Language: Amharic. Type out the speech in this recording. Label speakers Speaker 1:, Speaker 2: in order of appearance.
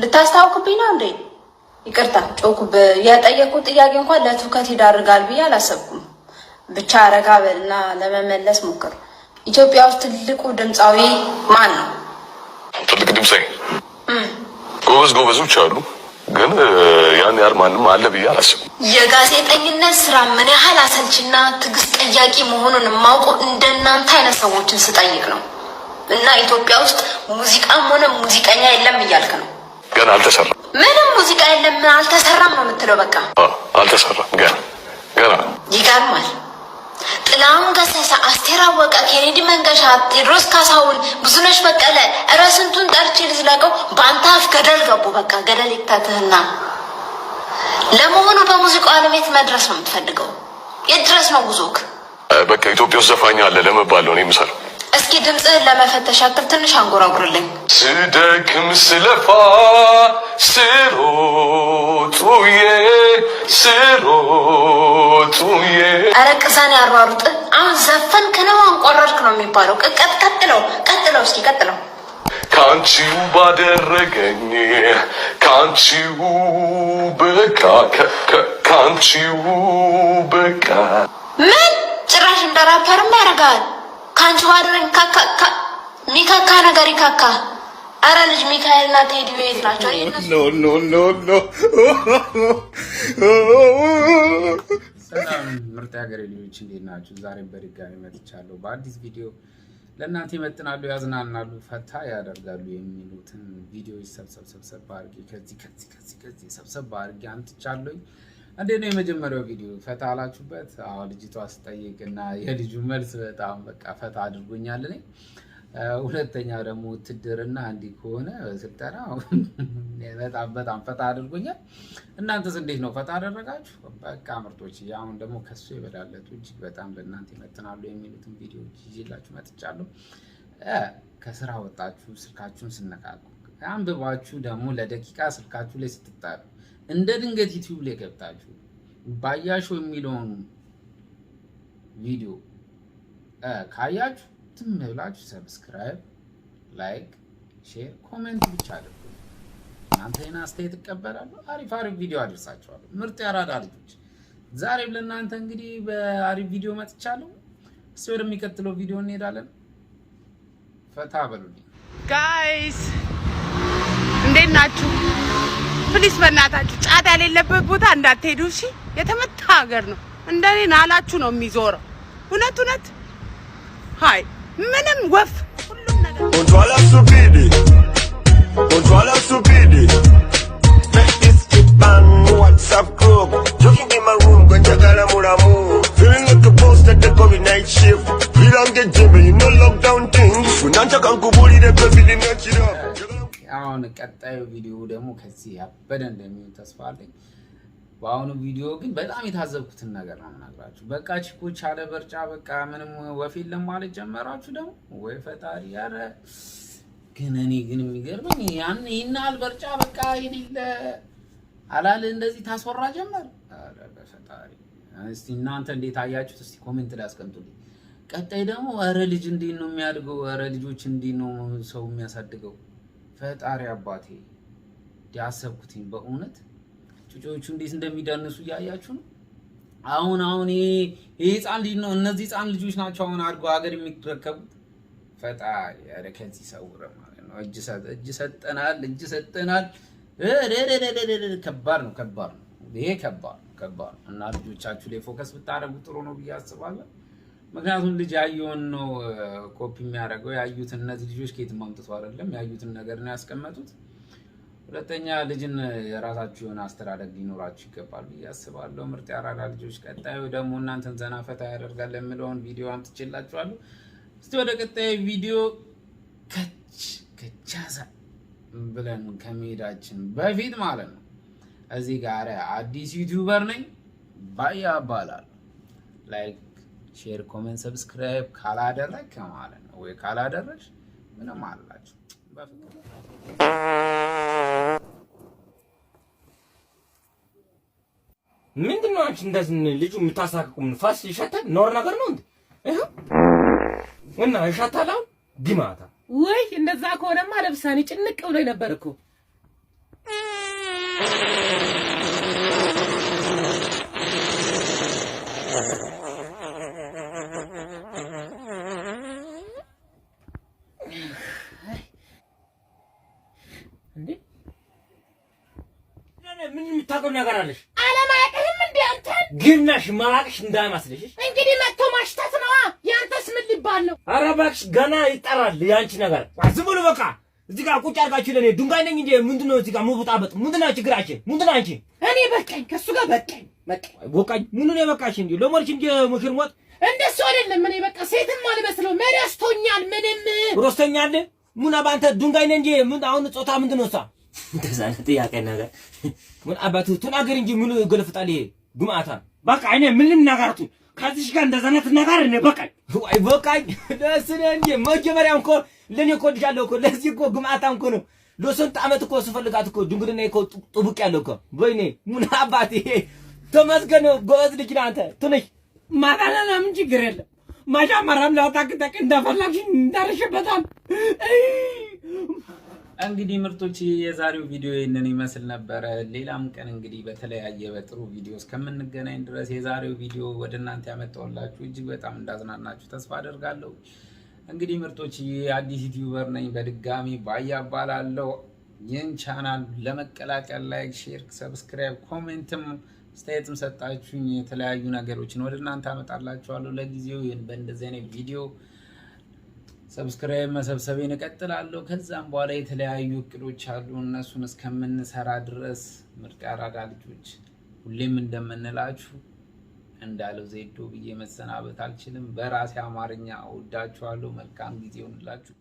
Speaker 1: ልታስታውቅብኝ ነው እንዴ? ይቅርታ ጮኩብ። የጠየቁት ጥያቄ እንኳን ለትውከት ይዳርጋል ብዬ አላሰብኩም። ብቻ ረጋ በልና ለመመለስ ሞክር። ኢትዮጵያ ውስጥ ትልቁ ድምፃዊ ማን ነው?
Speaker 2: ትልቅ ድምፃዊ ጎበዞች አሉ፣ ግን ያን ያህል ማንም አለ ብዬ አላስብም።
Speaker 1: የጋዜጠኝነት ስራ ምን ያህል አሰልችና ትዕግስት ጠያቂ መሆኑን የማውቀው እንደናንተ አይነት ሰዎችን ስጠይቅ ነው። እና ኢትዮጵያ ውስጥ ሙዚቃም ሆነ ሙዚቀኛ የለም እያልክ ነው?
Speaker 2: ገና አልተሰራም።
Speaker 1: ምንም ሙዚቃ የለም አልተሰራም ነው የምትለው? በቃ
Speaker 2: አልተሰራም ገና።
Speaker 1: ይገርማል። ጥላሁን ገሰሰ፣ አስቴር አወቀ፣ ኬኔዲ መንገሻ፣ ቴዎድሮስ ካሳሁን፣ ብዙነሽ በቀለ፣ እረ ስንቱን ጠርቼ ልዝለቀው። በአንተ አፍ ገደል ገቡ። በቃ ገደል ይክተትህና። ለመሆኑ በሙዚቃው ዓለም የት መድረስ ነው የምትፈልገው? የት ድረስ ነው ጉዞክ?
Speaker 2: በቃ ኢትዮጵያ ውስጥ ዘፋኝ አለ ለመባል ነው የምሰራው።
Speaker 1: እስኪ ድምፅህን ለመፈተሽ ያክል ትንሽ አንጎራጉርልኝ።
Speaker 2: ስደክም ስለፋ ስሮጡዬ
Speaker 1: ኧረ ቅዛኔ አሯሩጥ። አሁን ዘፈንክ ነው አንቆረርክ ነው የሚባለው? ቀጥለው እስኪ ቀጥለው።
Speaker 2: ካንቺው ባደረገኝ ካንቺው በቃ ካንቺው በቃ።
Speaker 1: ምን ጭራሽ እንደራፐርም ያደርጋል። ካንቺ ባደረገኝ ሚካካ ነገር ይካካ። አረ ልጅ ሚካኤልና ቴዲ ቤት ናቸው።
Speaker 3: ሰላም ምርጥ ሀገሬ ልጆች እንዴት ናችሁ? ዛሬ በድጋሚ መጥቻለሁ በአዲስ ቪዲዮ። ለእናንተ ይመጥናሉ፣ ያዝናናሉ፣ ፈታ ያደርጋሉ የሚሉትን ቪዲዮዎች ሰብሰብ አድርጌ ከዚህ ሰብሰብ አድርጌ አንጥቻለሁ። እንዴት ነው የመጀመሪያው ቪዲዮ? ፈታ አላችሁበት? አዎ ልጅቷ ስጠይቅና የልጁ መልስ በጣም በቃ ፈታ አድርጎኛል። እኔ ሁለተኛ ደግሞ ውትድርና እንዲህ ከሆነ ስልጠና በጣም ፈታ አድርጎኛል። እናንተስ እንዴት ነው? ፈታ አደረጋችሁ? በቃ ምርጦች። አሁን ደግሞ ከሱ የበላለጡ እጅግ በጣም ለእናንተ ይመጥናሉ የሚሉትን ቪዲዮዎች ይዤላችሁ መጥቻለሁ። ከስራ ወጣችሁ ስልካችሁን ስነካኩ አንብባችሁ ደግሞ ለደቂቃ ስልካችሁ ላይ ስትጣሉ እንደ ድንገት ዩቲዩብ ላይ ገብታችሁ ባያሾ የሚለውን ቪዲዮ ካያችሁ ዝም ብላችሁ ሰብስክራይብ፣ ላይክ፣ ሼር፣ ኮሜንት ብቻ አድርጉ። እናንተና አስተያየት እቀበላለሁ። አሪፍ ቪዲዮ አድርሳችኋለሁ። ምርጥ ያራዳ ልጆች፣ ዛሬም ለእናንተ እንግዲህ በአሪፍ ቪዲዮ መጥቻለሁ። እስቲ ወደሚቀጥለው ቪዲዮ እንሄዳለን። ፈታ በሉልኝ
Speaker 4: ጋይስ። እንዴት ናችሁ? ፕሊስ በእናታችሁ ጫት ያሌለበት ቦታ እንዳትሄዱ እሺ። የተመታ ሀገር ነው። እንደኔ ናላችሁ ነው የሚዞረው። እውነት ሃይ ምንም ወፍ ሁሉም ነገር
Speaker 5: Controla stupidi Make this keep on WhatsApp group Joking in my room Gonjagala muramu Feeling like a boss that they call me night shift Feel on get jimmy You know lockdown things Unancha kankubuli de baby They knock it up
Speaker 3: አሁን ቀጣዩ ቪዲዮ ደግሞ ከዚህ ያበደ እንደሚሆን ተስፋ አለኝ። በአሁኑ ቪዲዮ ግን በጣም የታዘብኩትን ነገር ነው የምነግራችሁ። በቃ ቺኮች አለ በርጫ በቃ ምንም ወፍ የለም ማለት ጀመራችሁ ደግሞ ወይ ፈጣሪ። ያረ ግን እኔ ግን የሚገርመኝ ያን ይናል በርጫ በቃ ይልለ አላለ እንደዚህ ታስወራ ጀመር። አረ በፈጣሪ እስቲ እናንተ እንዴት አያችሁት? እስቲ ኮሜንት ላይ አስቀምጡልኝ። ቀጣይ ደግሞ አረ ልጅ እንዴት ነው የሚያድገው? አረ ልጆች እንዴት ነው ሰው የሚያሳድገው? ፈጣሪ አባቴ ያሰብኩትኝ በእውነት ጩጮቹ እንዴት እንደሚዳነሱ ያያችሁ ነው። አሁን ይሄ ህፃን ልጅ ነው። እነዚህ ህፃን ልጆች ናቸው አሁን አድርገው ሀገር የሚረከቡት። ፈጣሪ ያረ ከዚህ ሰውረ ማለት ነው። እጅ ሰጠናል። ከባድ ነው። ይሄ ከባድ ነው። እና ልጆቻችሁ ላይ ፎከስ ብታረጉ ጥሩ ነው ብዬ አስባለሁ። ምክንያቱም ልጅ ያየውን ነው ኮፒ የሚያደርገው። ያዩትን እነዚህ ልጆች ከየትም አምጥተው አይደለም ያዩትን ነገር ነው ያስቀመጡት። ሁለተኛ ልጅን የራሳችሁ የሆነ አስተዳደግ ሊኖራችሁ ይገባል ብዬ አስባለሁ። ምርጥ ያራዳ ልጆች። ቀጣዩ ደግሞ እናንተን ዘና ፈታ ያደርጋል የምለውን ቪዲዮ አምጥቼላችኋለሁ። እስቲ ወደ ቀጣዩ ቪዲዮ ከቻዛ ብለን ከመሄዳችን በፊት ማለት ነው እዚህ ጋር አዲስ ዩቲዩበር ነኝ ባያ እባላለሁ። ላይክ፣ ሼር፣ ኮሜንት፣ ሰብስክራይብ ካላደረክ ማለት ነው ወይ ካላደረሽ ምንም አላችሁ በፍቅር
Speaker 6: ምንድነው? አንቺ እንደዚህ ልጁ የምታሳቅቁም ፋስ ይሻታል ኖር ነገር ነው እንዴ? እና ይሻታል ግማታ
Speaker 4: ወይ እንደዛ ከሆነማ ለብሳኔ ጭንቅ ብሎ ነበር እኮ
Speaker 6: እንዴ ምን የምታውቀው ነገር አለሽ?
Speaker 4: አለማያውቅህም እንዴ አንተ?
Speaker 6: ግናሽ ማዋቅሽ እንዳይመስልሽ።
Speaker 4: እንግዲህ መጥቶ ማሽተት ነዋ። ያንተስ ምን ሊባል ነው?
Speaker 6: ኧረ እባክሽ ገና ይጠራል ያንቺ ነገር። ዝም ብሎ በቃ እዚህ ጋር ቁጭ አድርጋችሁ ለኔ ድንጋይ ነኝ እንጂ ምንድነው እዚህ ጋር ሙቡጣበጥ? ምንድነው ችግራችን? ምንድነው አንቺ?
Speaker 4: እኔ በቃኝ፣ ከሱ ጋር በቃኝ።
Speaker 6: በቃኝ ምንድነው የበቃሽ እንዴ? ለሞልሽ እንጂ ሙሽርሞት
Speaker 4: እንደሱ አይደለም። እኔ በቃ ሴትም አልመስለው መረስቶኛል። ምንም
Speaker 6: ሮስተኛል። ምን አባንተ ድንጋይ ነኝ እንጂ ምን አሁን ጾታ ምንድነው እሷ? እንደዛ ነው ጥያቄ ነገር ምን አባቱ ተናገር እንጂ ምን ገለፍጣል ይሄ ግማታ። በቃ እኔ ምንም ነገርቱ ከዚህ ጋር እንደዛ ነው ነገር እኔ በቃኝ። ወይ በቃኝ ለስነ እንጂ መጀመሪያም እኮ ለኔ እኮ ልጃለሁ እኮ ለዚህ እኮ ግማታም እኮ ነው ለስንት ዓመት እኮ ስፈልጋት እኮ ድንግልና እኮ ጥብቅ ያለው እኮ ወይኔ ምን አባቴ ተመስገን ጎበዝ ልጅ ነህ አንተ ትንሽ
Speaker 4: ማዳላና ምን ችግር የለም። ማሻማራም ላውጣቅጠቅ እንደፈለግሽ እንዳርሽበታል።
Speaker 3: እንግዲህ ምርጦች የዛሬው ቪዲዮ ይሄንን ይመስል ነበረ። ሌላም ቀን እንግዲህ በተለያየ በጥሩ ቪዲዮ እስከምንገናኝ ድረስ የዛሬው ቪዲዮ ወደ እናንተ ያመጣሁላችሁ እጅግ በጣም እንዳዝናናችሁ ተስፋ አደርጋለሁ። እንግዲህ ምርጦች አዲስ ዩቲዩበር ነኝ። በድጋሚ ባያ እባላለሁ። ይህን ቻናል ለመቀላቀል ላይክ፣ ሼር፣ ሰብስክራይብ፣ ኮሜንትም አስተያየትም ሰጣችሁኝ የተለያዩ ነገሮችን ወደ እናንተ አመጣላችኋለሁ። ለጊዜው ይሄን በእንደዚህ አይነት ቪዲዮ ሰብስክራይብ መሰብሰቤን እቀጥላለሁ። ከዛም በኋላ የተለያዩ እቅዶች አሉ። እነሱን እስከምንሰራ ድረስ ምርጥ ያራዳ ልጆች ሁሌም እንደምንላችሁ እንዳለው ዜዶ ብዬ መሰናበት አልችልም። በራሴ አማርኛ እወዳችኋለሁ። መልካም ጊዜ ይሁንላችሁ።